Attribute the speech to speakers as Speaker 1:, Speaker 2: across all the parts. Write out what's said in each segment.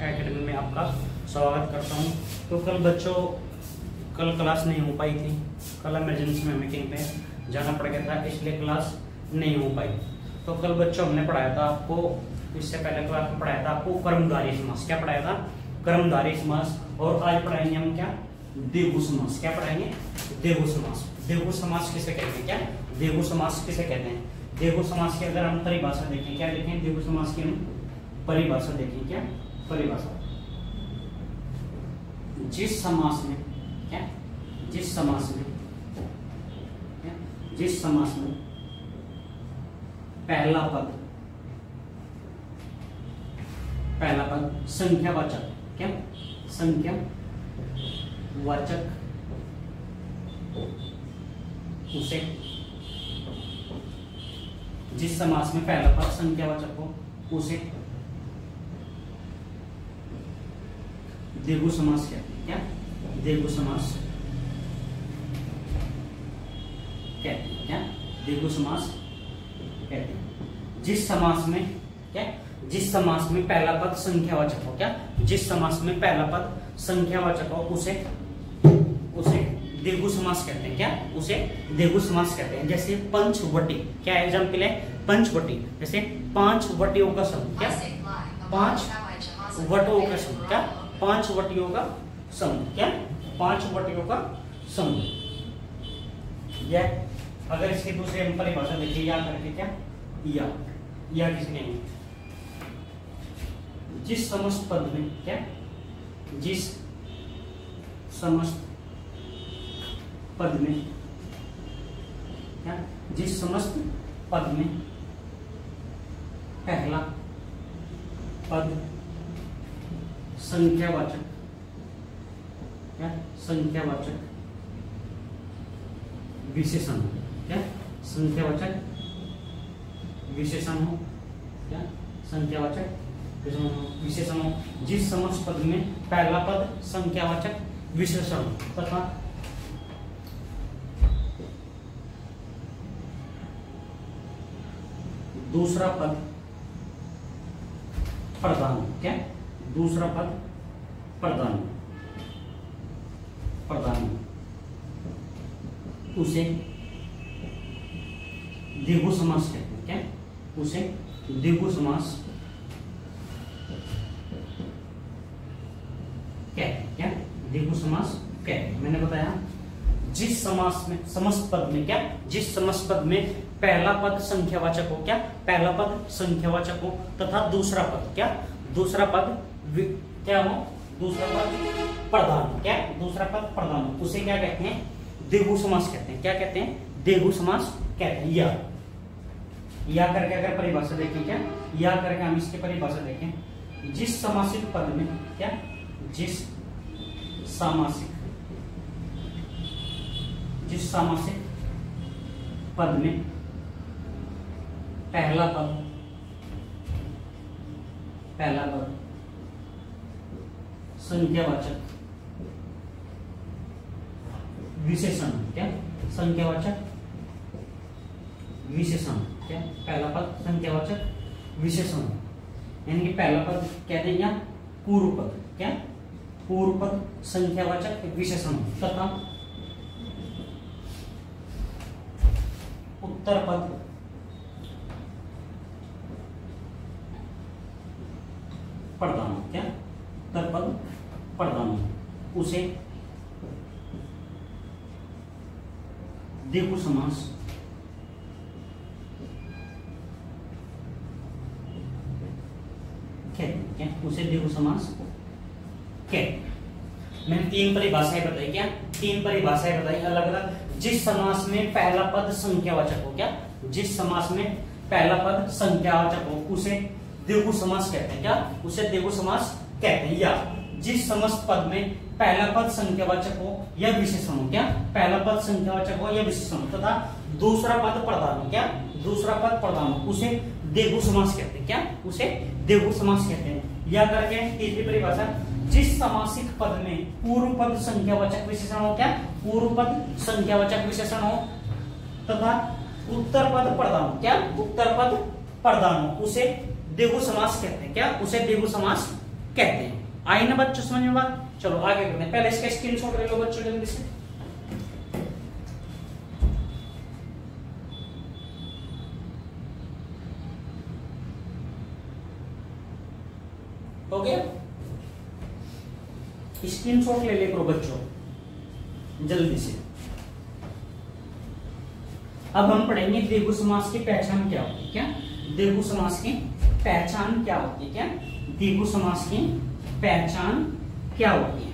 Speaker 1: Academy में आपका स्वागत करता हूं। तो कल बच्चों क्लास नहीं हो पाई थी, कल इमरजेंसी में मीटिंग पे जाना पड़ गया था, इसलिए क्लास नहीं हो पाई। तो कल बच्चों हमने पढ़ाया था आपको, इससे पहले क्लास में पढ़ाया था आपको कर्मधारय समास। क्या पढ़ाया था? कर्मधारय समास। और आज पढ़ाएंगे हम क्या? द्विगु समास। क्या पढ़ाएंगे? द्विगु समास। द्विगु समास किसे कहते हैं? क्या द्विगु समास किसे कहते हैं? द्विगु समास की अगर हम परिभाषा देखें, क्या देखें? द्विगु समास की हम परिभाषा देखें। क्या परिभाषा? जिस समास में क्या जिस समास में पहला पद संख्यावाचक, क्या संख्यावाचक, उसे जिस समास में पहला पद संख्यावाचक हो उसे द्विगु समास कहते हैं। क्या द्विगु समास कहते हैं? क्या द्विगु समास कहते हैं? जिस समास में क्या जिस समास में पहला पद संख्यावाचक हो, क्या जिस समास में पहला पद संख्यावाचक हो उसे द्विगु समास कहते हैं। क्या उसे द्विगु समास कहते हैं। जैसे पंचवटी, क्या एग्जांपल है? पंचवटी, जैसे पांच वटियों का समूह। क्या पांच वटों का समूह। क्या पांच वटियों का समूह। क्या पांच वटियों का समूह। यह अगर इसकी दूसरी हम परिभाषा देखिए, या करके क्या या किसने जिस समस्त पद में क्या जिस समस्त पद में क्या जिस समस्त पद में पहला पद संख्यावाचक, क्या संख्यावाचक विशेषण हो। क्या संख्यावाचक विशेषण हो। क्या संख्यावाचक विशेषण हो। जिस समस्त पद में पहला पद संख्यावाचक विशेषण हो तथा दूसरा पद प्रधान हो। क्या दूसरा पद प्रधान उसे द्विगु समास कहते हैं। क्या उसे द्विगु समास कहते हैं। क्या द्विगु समास कहते हैं। मैंने बताया जिस समास में समस्त पद में क्या जिस समस्त पद में पहला पद संख्यावाचक हो, क्या पहला पद संख्यावाचक हो तथा दूसरा पद क्या दूसरा पद क्या हो दूसरा पद प्रधान हो। क्या दूसरा पद प्रधान हो उसे क्या कहते हैं? द्विगु समास कहते हैं। क्या कहते हैं? द्विगु समास कहते हैं। या करके अगर परिभाषा देखें, क्या या करके हम इसकी परिभाषा देखें, जिस समासिक पद में क्या जिस सामासिक पद में पहला पद संख्यावाचक विशेषण। क्या संख्यावाचक विशेषण। क्या पहला पद संख्यावाचक विशेषण, यानी कि पहला पद कहते हैं या पूर्व पद। क्या पूर्व पद संख्यावाचक विशेषण तथा उत्तर पद प्रधान। क्या उत्तर पद प्रधान उसे द्विगु समास कहते हैं। उसे द्विगु समास कहते। मैंने तीन परिभाषाएं बताई। क्या तीन परिभाषाएं बताई अलग अलग। जिस समास में पहला पद संख्यावाचक हो, क्या जिस समास में पहला पद संख्यावाचक हो उसे द्विगु समास कहते हैं। क्या उसे द्विगु समास कहते हैं। या जिस समस्त पद में पहला पद संख्यावाचक हो या विशेषण हो, क्या पहला पद संख्यावाचक हो या विशेषण हो तथा दूसरा पद प्रधान हो, क्या दूसरा पद प्रधान हो उसे द्विगु समास कहते हैं। क्या उसे द्विगु समास कहते हैं। या करके तीसरी परिभाषा, जिस समासिक पद में पूर्व पद संख्यावाचक विशेषण हो, क्या पूर्व पद संख्यावाचक विशेषण हो तथा उत्तर पद प्रधान हो, क्या उत्तर पद प्रधान हो उसे द्विगु समास कहते हैं। क्या उसे द्विगु समास कहते हैं। आई ना बच्चों समझ में बात? चलो आगे करते हैं। पहले इसका स्क्रीनशॉट ले लो बच्चों जल्दी से। हो गया? स्क्रीनशॉट ले करो बच्चों जल्दी से। अब हम पढ़ेंगे द्विगु समास की पहचान क्या होती है। क्या द्विगु समास की पहचान क्या होती है? क्या द्विगु समास की पहचान क्या होती है?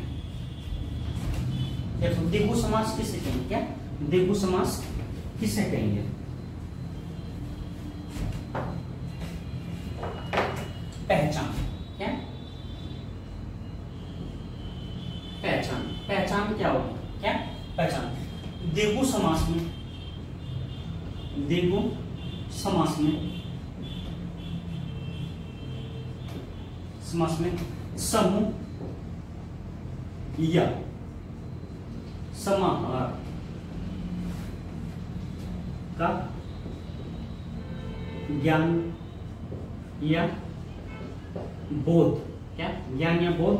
Speaker 1: देखो द्विगु समास किसे कहेंगे? क्या द्विगु समास किसे कहेंगे? पहचान। क्या पहचान? पहचान क्या होगी? क्या पहचान? द्विगु समास में, द्विगु समास में समूह या समाहार का ज्ञान या बोध, क्या ज्ञान या बोध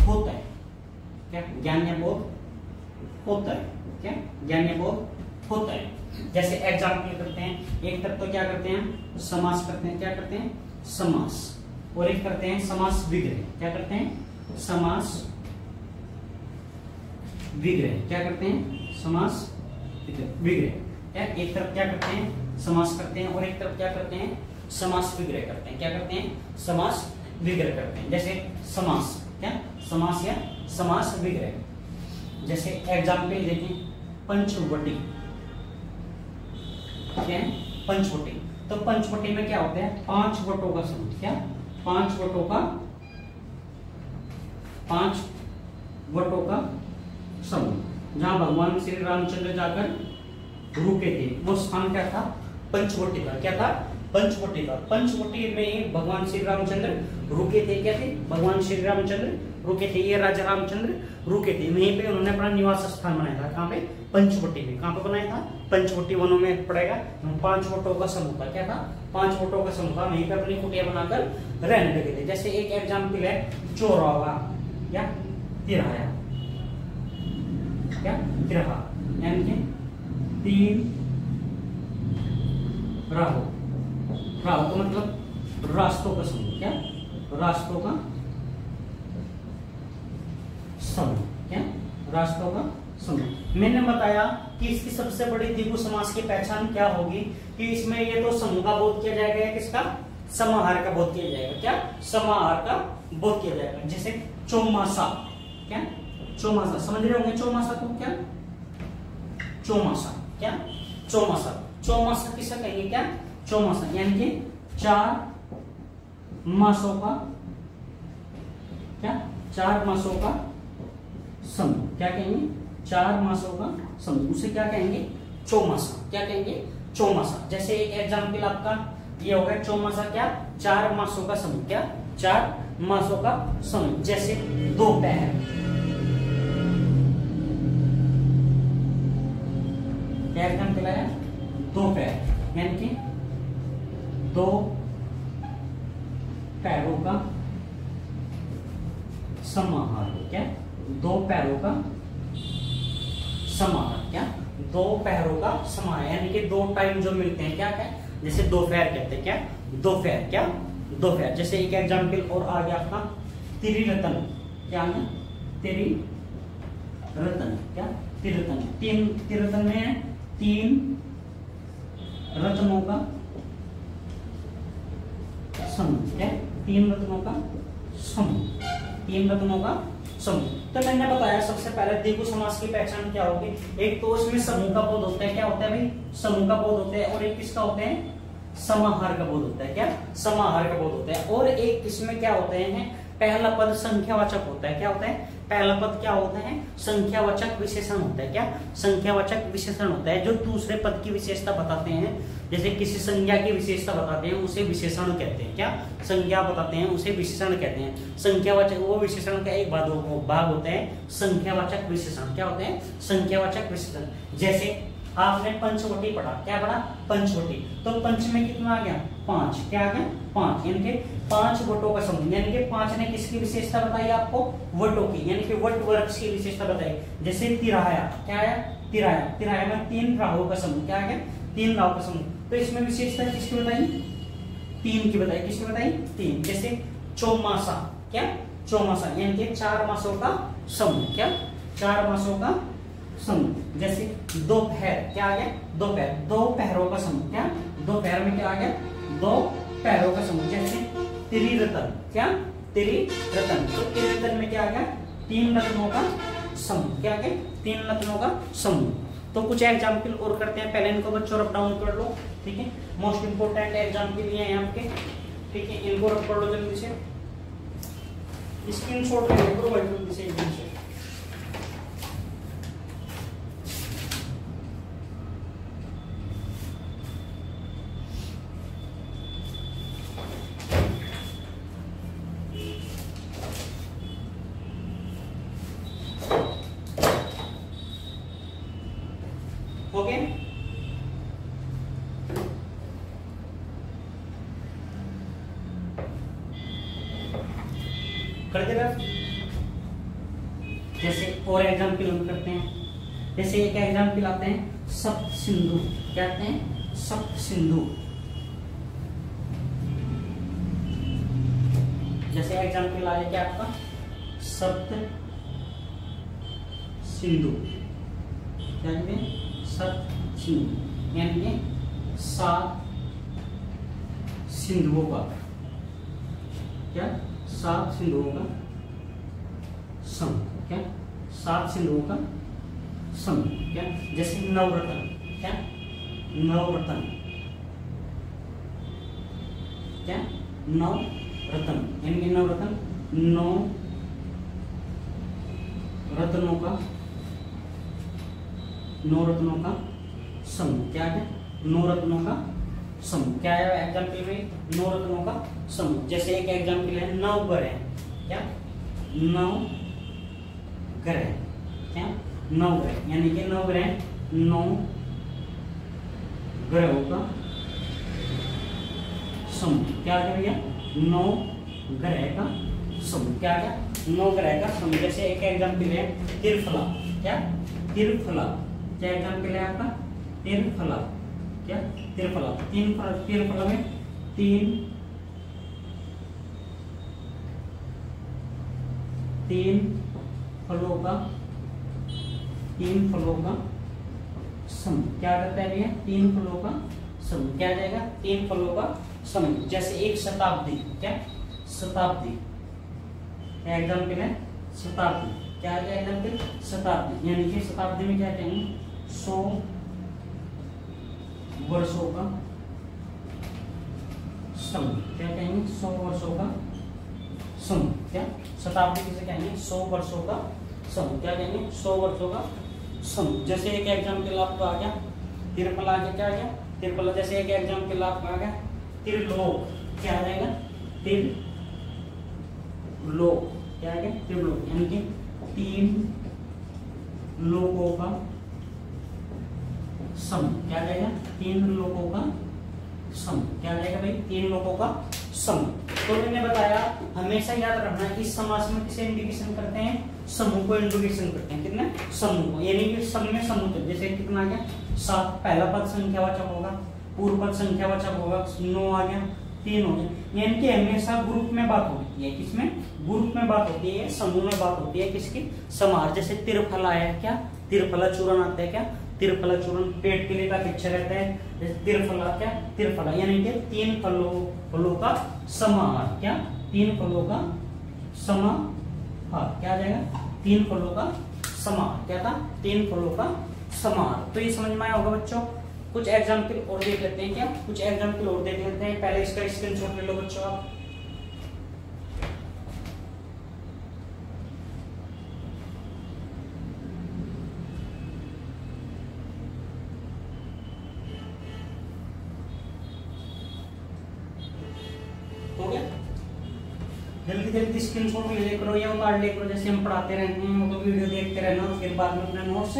Speaker 1: होता है। क्या ज्ञान या बोध होता है? क्या ज्ञान या बोध होता है। जैसे एग्जाम्पल करते हैं, एक तरफ तो क्या करते हैं? समास करते हैं। क्या करते हैं? समास। और एक करते हैं समास विग्रह। क्या करते हैं? समास विग्रह। क्या करते हैं? समास विग्रह। एक तरफ क्या करते हैं? समास करते हैं और एक तरफ क्या करते हैं? समास विग्रह करते हैं। क्या करते हैं? समास विग्रह करते हैं। जैसे समास, क्या समास या समास विग्रह। जैसे एग्जाम्पल देखें, पंचवटी। क्या है? पंचवटी। तो पंचवटी में क्या होता है? 5 वटों का समूह। क्या 5 वटों का समूह। जहां भगवान श्री रामचंद्र जाकर रुके थे वो स्थान क्या था? पंचवटी था। क्या था? पंचवटी था। पंचवटी में भगवान श्री रामचंद्र रुके थे। क्या थे? भगवान श्री रामचंद्र रुके थे। ये राजा रामचंद्र रुके थे। वहीं पे उन्होंने अपना निवास स्थान बनाया था। कहाँ पे? पंचवटी में। कहाँ पे बनाया था? पंचवटी वनों में पड़ेगा। 5 वटों का समूह था। क्या था? 5 वटों का समूह था। वहीं पे अपनी कुटिया बनाकर रहने लगे थे। जैसे एक एग्जाम्पल है चौराहा या तिराहा। क्या तिराहा? यानी कि 3 राहों। राहों का मतलब रास्तों का समूह। क्या रास्तों का समूह। क्या रास्तों का समूह। मैंने बताया कि इसकी सबसे बड़ी द्विगु समास की पहचान क्या होगी कि इसमें ये तो समूह का बोध किया जाएगा, किसका? समाहार का बोध किया जाएगा। क्या समाहार का बोध किया जाएगा। जैसे चौमासा। क्या चौमासा? समझ रहे होंगे चौमासा को? क्या चौमासा? क्या चौमासा? चौमासा किसे कहेंगे? क्या चौमासा यानी कि 4 मासों का, क्या 4 मासों का समूह। क्या कहेंगे? 4 मासों का समूह। उसे क्या कहेंगे? चौमासा। क्या कहेंगे? चौमासा। जैसे एक एग्जाम्पल आपका ये होगा चौमासा। क्या 4 मासों का समूह। क्या 4 मासों का समूह। जैसे दोपहर। क्या एग्जाम्पल आया? दोपहर यानी कि 2 पैरों का समाहार। क्या 2 पैरों का समाहार। क्या 2 पैरों का समाहार यानी कि 2 टाइम जो मिलते हैं। क्या क्या? जैसे दोपहर कहते हैं। क्या दोपहर? क्या दोपहर। जैसे एक एग्जाम्पल और आ गया आपका त्रिरत्न। क्या है? त्रिरत्न। क्या त्रिरत्न? 3 त्रिरत्न में 3 रत्नों का समूह। क्या 3 रत्नों का समूह। 3 रत्नों का समूह। तो मैंने बताया सबसे पहले द्विगु समास की पहचान क्या होगी। एक तो उसमें समूह का बोध होता है। क्या होता है भाई? समूह का बोध होता है। और एक किसका होता है? समाहार का बोध होता है। क्या समाहार का बोध होता है। और एक इसमें क्या होते हैं? पहला पद संख्यावाचक होता है। क्या होता है? पहला पद क्या होता है? संख्यावाचक विशेषण होता है। क्या संख्यावाचक विशेषण होता है जो दूसरे पद की विशेषता बताते हैं। जैसे किसी संज्ञा की विशेषता बताते हैं उसे विशेषण कहते हैं। क्या संज्ञा बताते हैं उसे विशेषण कहते हैं। संख्यावाचक वो विशेषण का एक भाग होता है संख्यावाचक विशेषण। क्या होते हैं? संख्यावाचक विशेषण। जैसे आपने पंचवटी पढ़ा, क्या पढ़ा? पंचवटी। तो पंच में कितना आ गया? 5। क्या आ गया? 5, यानी कि 5 वटों का समूह। यानी कि 5 ने किसकी विशेषता बताई आपको? वटों की, यानी कि वट वृक्ष की विशेषता बताई। जैसे तिराया, क्या आया? तिराया। तिराया में 3 राहुओं का समूह, क्या आ गया? 3 राहुओं का समूह। तो इसमें विशेषता किसकी बताई? 3 की बताई। किसकी बताई? 3। जैसे चौमासा, क्या? चौमासा, यानी कि 4 मासों का समूह, क्या? 4 मासों का समूह। जैसे दोपहर, क्या आ गया? दोपहर, 2 पहरों का समूह, क्या? दोपहर में क्या आ गया? 2 पहरों का समूह। जैसे त्रिरत्न, क्या? त्रिरत्न। तो त्रिरत्न में क्या आ गया? 3 रत्नों का समूह, क्या आ गया? 3 रत्नों का समूह। तो कुछ एग्जाम्पल और करते हैं, पहले इनको बच्चों रब डाउन कर लो, ठीक है? मोस्ट इंपोर्टेंट एग्जाम्पल ये हैं आपके, ठीक है? इनको रब कर लो जल्दी से, स्क्रीनशॉट ले लो भाई जल्दी से, एकदम से। ओके, करते रह। जैसे और एग्जाम्पल हम करते हैं, जैसे एक एग्जाम्पल आते हैं सप्त सिंधु, क्या आते हैं? सप्त सिंधु। जैसे एग्जाम्पल आ क्या आपका? सप्त सिंधु, क्या कहते हैं? सप्त सिंधु, यानी कि 7 सिंधुओं का, क्या? 7 सिंधुओं का समूह, क्या? 7 सिंधुओं का समूह, क्या? जैसे नवरत्न, क्या? नवरत्न, क्या? नवरत्न, यानी कि नवरत्न, 9 रत्नों का, 9 रत्नों का समूह, क्या है? 9 रत्नों का समूह। क्या है एग्जाम्पल में? 9 रत्नों का समूह। जैसे एक एग्जाम्पल है नवग्रह, क्या? नवग्रह, क्या? नवग्रह, यानी कि नवग्रह 9 ग्रहों का समूह, क्या है भैया? 9 ग्रह का समूह, क्या है? 9 ग्रह का समूह। जैसे एक एग्जाम्पल है त्रिफला, क्या? त्रिफला, क्या एग्जाम्पल है आपका? त्रिफला, क्या? त्रिफला। त्रिफला में 3 फलों का समूह, क्या करता है भैया? 3 फलों का समूह, क्या आ जाएगा? 3 फलों का समूह। जैसे एक शताब्दी, क्या? शताब्दी, क्या एग्जाम्पल है? शताब्दी, क्या आ गया एग्जाम्पल? शताब्दी, यानी कि शताब्दी में क्या कहेंगे? 100 वर्षों का समूह, क्या कहेंगे? 100 वर्षों का समूह, क्या? शताब्दी किसे कहेंगे? 100 वर्षों का समूह, क्या कहेंगे? 100 वर्षों का समूह। जैसे एक एग्जाम्पल आपको आ गया त्रिफला, आ गया, क्या आ गया? त्रिफला। जैसे एक एग्जाम्पल आपको आ गया त्रिलोक, क्या आ जाएगा? त्रिलोक, क्या आ गया? त्रिलोक, यानी कि 3 लोकों का समूह, क्या आ जाएगा? 3 लोकों का समूह, क्या आ जाएगा भाई? 3 लोकों का समूह। तो मैंने बताया हमेशा याद रखना इस समास में किसे इंडिकेशन करते हैं? समूह को इंडिकेशन करते हैं। कितने? समूह को, यानी कि सब में समूह। जैसे कितना आ गया? 7, पहला पद संख्यावाचक होगा, पूर्व पद संख्यावाचक होगा, 9 आ गया, 3 हो गया। यानी कि हमेशा ग्रुप में बात होती है, किसमें? ग्रुप में बात होती है, समूह में बात होती है, किसकी? समार। जैसे त्रिफला है, क्या? त्रिफला चूर्ण आता है, क्या? त्रिफला चूर्ण पेट के लिए का पिक्चर रहता है। जैसे त्रिफला, क्या? त्रिफला, यानी कि 3 फलों का समाहार, क्या? 3 फलों का समाहार, क्या आ जाएगा? 3 फलों का समाहार, क्या था? 3 फलों का समाहार। तो ये समझ में आया होगा बच्चों। कुछ एग्जाम्पल और देख लेते हैं, क्या? कुछ एग्जाम्पल और देख लेते हैं। पहले इसका स्क्रीनशॉट ले लो बच्चों आप। हो गया? जल्दी जल्दी स्क्रीनशॉट ले करो या उतार ले करो। जैसे हम पढ़ाते रहते हैं वो तो वीडियो देखते रहना, फिर बाद में अपने नोट्स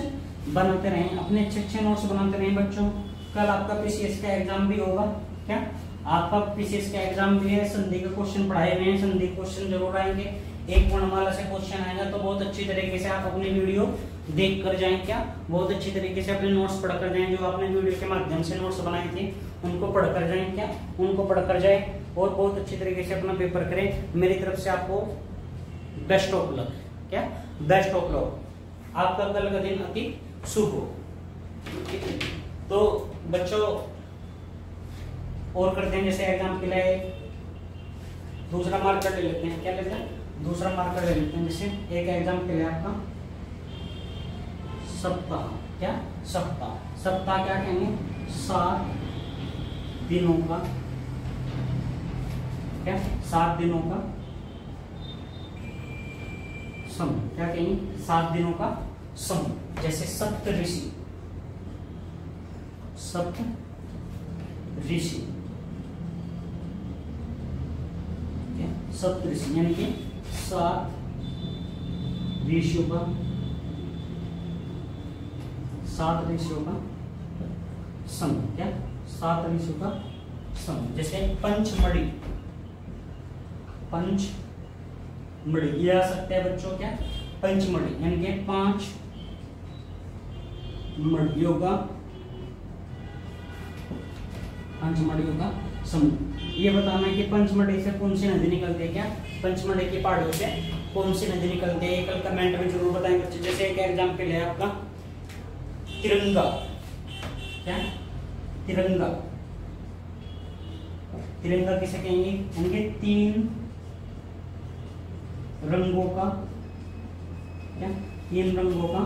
Speaker 1: बनाते रहें, अपने अच्छे अच्छे नोट्स बनाते रहें बच्चों। कल आपका पीसीएस का एग्जाम भी होगा, क्या आपका पीसीएस का एग्जाम भी है, संधि के क्वेश्चन पढ़ाए हुए हैं, संधि क्वेश्चन जरूर आएंगे, एक वर्णमाला से क्वेश्चन आएगा, तो बहुत अच्छी तरीके से आप अपनी वीडियो देख कर जाएं, क्या बहुत अच्छी तरीके से अपने नोट्स पढ़ कर जाएं, जो आपने वीडियो के माध्यम से नोट्स बनाए थे उनको पढ़ कर जाएं, क्या उनको पढ़ कर जाए और बहुत अच्छी तरीके से अपना पेपर करें। मेरी तरफ से आपको बेस्ट ऑफ लक, क्या बेस्ट ऑफ लक, आपका कल का दिन अति शुभ हो। ठीक है, तो बच्चों और करते हैं, जैसे एग्जाम के लिए दूसरा मार्कर ले लेते हैं, क्या लेते हैं दूसरा मार्कर ले लेते हैं। जैसे एक एग्जाम के लिए आपका सप्ताह, क्या सप्ताह, सप्ताह क्या कहेंगे 7 दिनों का, क्या 7 दिनों का समूह, क्या कहेंगे 7 दिनों का समूह। जैसे सप्त ऋषि, सप्त ऋषि, सप्त ऋषि यानी कि 7 ऋषियों का, 7 ऋषियों का समूह, क्या 7 ऋषियों का समूह। जैसे पंचमढ़ी, पंचमढ़ी ये आ सकता है बच्चों, क्या पंचमढ़ी यानी कि 5 मढ़ियों का, पंचमढ़ियों का समूह। ये बताना है कि पंचमढ़ी से कौन सी नदी निकलती है, क्या पंचमढ़ी की पहाड़ियों से कौन सी नदी निकलती है, कल कमेंट में जरूर बताएं बच्चे। जैसे एक एग्जाम्पल है आपका तिरंगा, क्या तिरंगा, तिरंगा किसे कहेंगे, यानी 3 रंगों का, क्या 3 रंगों का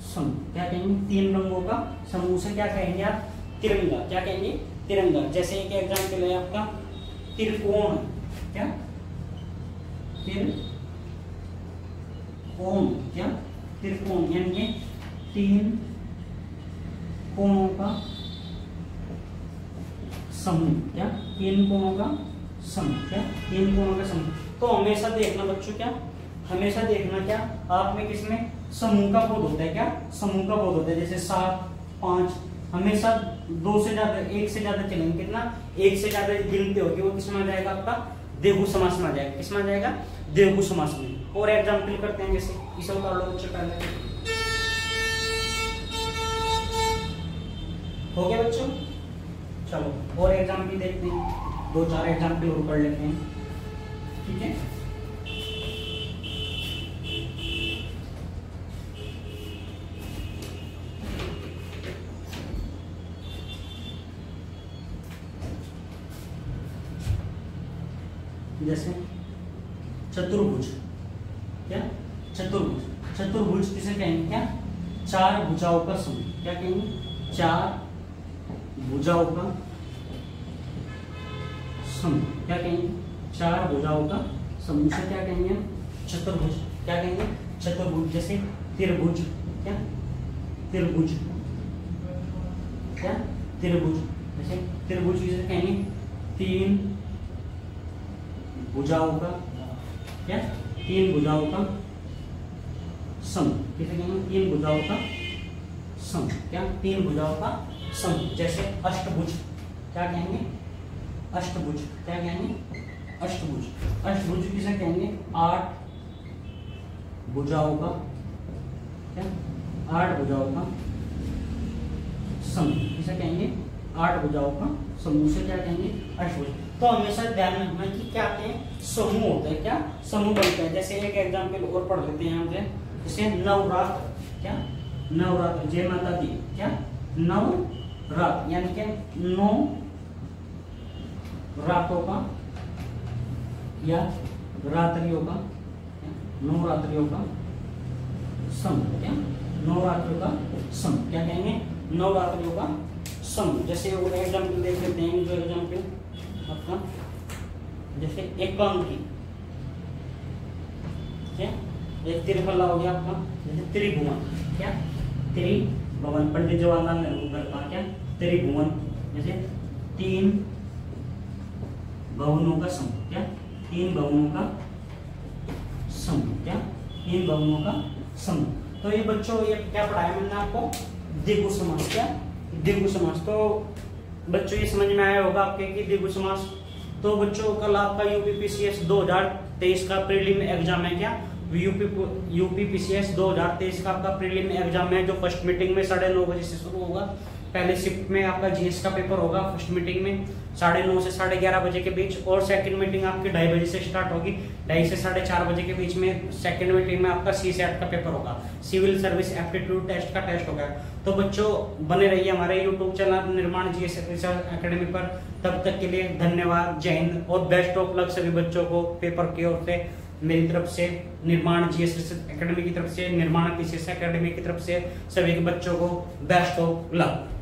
Speaker 1: समूह, क्या कहेंगे 3 रंगों का समूह से क्या कहेंगे आप तिरंगा, क्या कहेंगे तिरंगा। जैसे एक एग्जाम्पल है आपका त्रिकोण, क्या त्रिकोण, क्या त्रिकोण यानी कि 3 कोणों का समूह, क्या 3 कोणों का समूह, क्या 3 कोणों का समूह। तो हमेशा देखना बच्चों, क्या हमेशा देखना क्या आप में किसमें समूह का बोध होता है, क्या समूह का बोध होता है। जैसे 7, 5 हमेशा 2 से ज्यादा, 1 से ज्यादा चलेंगे, कितना 1 से ज्यादा गिनते होगी, वो किसमें आ जाएगा आपका देहू समास में आ जाएगा, किसमें आ जाएगा देहू समास में। और एग्जाम्पल करते हैं, जैसे इसे उतार लो बच्चों, पहले हो गया बच्चों। चलो और एग्जाम्पल देखते हैं, 2-4 एग्जाम्पल और कर लेते हैं, ठीक है। जैसे चतुर्भुज, क्या चतुर्भुज, चतुर्भुज किसे कहेंगे, क्या 4 भुजाओं का समूह, क्या कहेंगे 4 भुजाओं का समूह, क्या कहेंगे 4 भुजाओं का समूह से क्या कहेंगे चतुर्भुज, क्या कहेंगे चतुर्भुज। जैसे त्रिभुज, क्या त्रिभुज, क्या त्रिभुज, जैसे त्रिभुज किसे कहेंगे 3 भुजाओं का, क्या 3 भुजाओं का समूह, किसे कहेंगे 3 भुजाओं का समूह, क्या 3 भुजाओं का समूह। जैसे अष्टभुज, क्या कहेंगे अष्टभुज, क्या कहेंगे अष्टभुज, अष्टभुज किसे कहेंगे 8 भुजाओं का, क्या 8 भुजाओं का समूह, किसे कहेंगे 8 भुजाओं का समूह से क्या कहेंगे अष्टभुज। तो हमेशा ध्यान रखना कि क्या आते हैं समूह होता है, क्या समूह बनता है। जैसे एक एग्जाम्पल और पढ़ लेते हैं यहाँ पे, जैसे नवरात्र, क्या नवरात्र, जय माता दी, क्या नवरात्र यानी कि 9 रातों का या रात्रियों का, 9 रात्रियों का समूह, क्या 9 रात्रियों का समूह, क्या कहेंगे 9 रात्रियों का समूह। जैसे वो एग्जाम्पल देख लेते हैं, जो एग्जाम्पल आपका जैसे एकांकी, क्या एक त्रिफला हो गया आपका, जैसे त्रिभुवन, क्या त्रिभुवन, पंडित जवाहरलाल नेहरू का, क्या त्रिभुवन। जैसे 3 भवनों का समूह, क्या 3 भवनों का समूह, क्या 3 भवनों का समूह। तो ये बच्चों ये क्या पढ़ाया मैंने आपको, द्विगु समास। क्या द्विगु समास। तो बच्चों ये समझ में आया होगा आपके कि द्विगु समास। तो बच्चों कल आपका यूपीपीसीएस 2023 का प्रीलिम एग्जाम है। क्या यूपीपीसीएस 2023 का आपका प्रीलिम एग्जाम है, जो फर्स्ट मीटिंग में 9:30 बजे से शुरू होगा। पहले शिफ्ट में आपका जीएस का पेपर होगा फर्स्ट मीटिंग में 9:30 से 11:30 बजे के बीच, और सेकंड मीटिंग आपकी 2:30 बजे से स्टार्ट होगी। 2:30 से 4:30 बजे के बीच में सेकंड मीटिंग में आपका सीसैट का पेपर होगा, सिविल सर्विस एप्टीट्यूड टेस्ट का टेस्ट होगा। तो बच्चों बने रहिए हमारे यूट्यूब चैनल निर्माण जीएस रिसर्च एकेडमी पर। तब तक के लिए धन्यवाद, जय हिंद और बेस्ट ऑफ लक सभी बच्चों को पेपर की ओर से, मेरी तरफ से, निर्माण जीएस रिसर्च एकेडमी की तरफ से, निर्माण पीसीएस एकेडमी की तरफ से सभी बच्चों को बेस्ट ऑफ लक।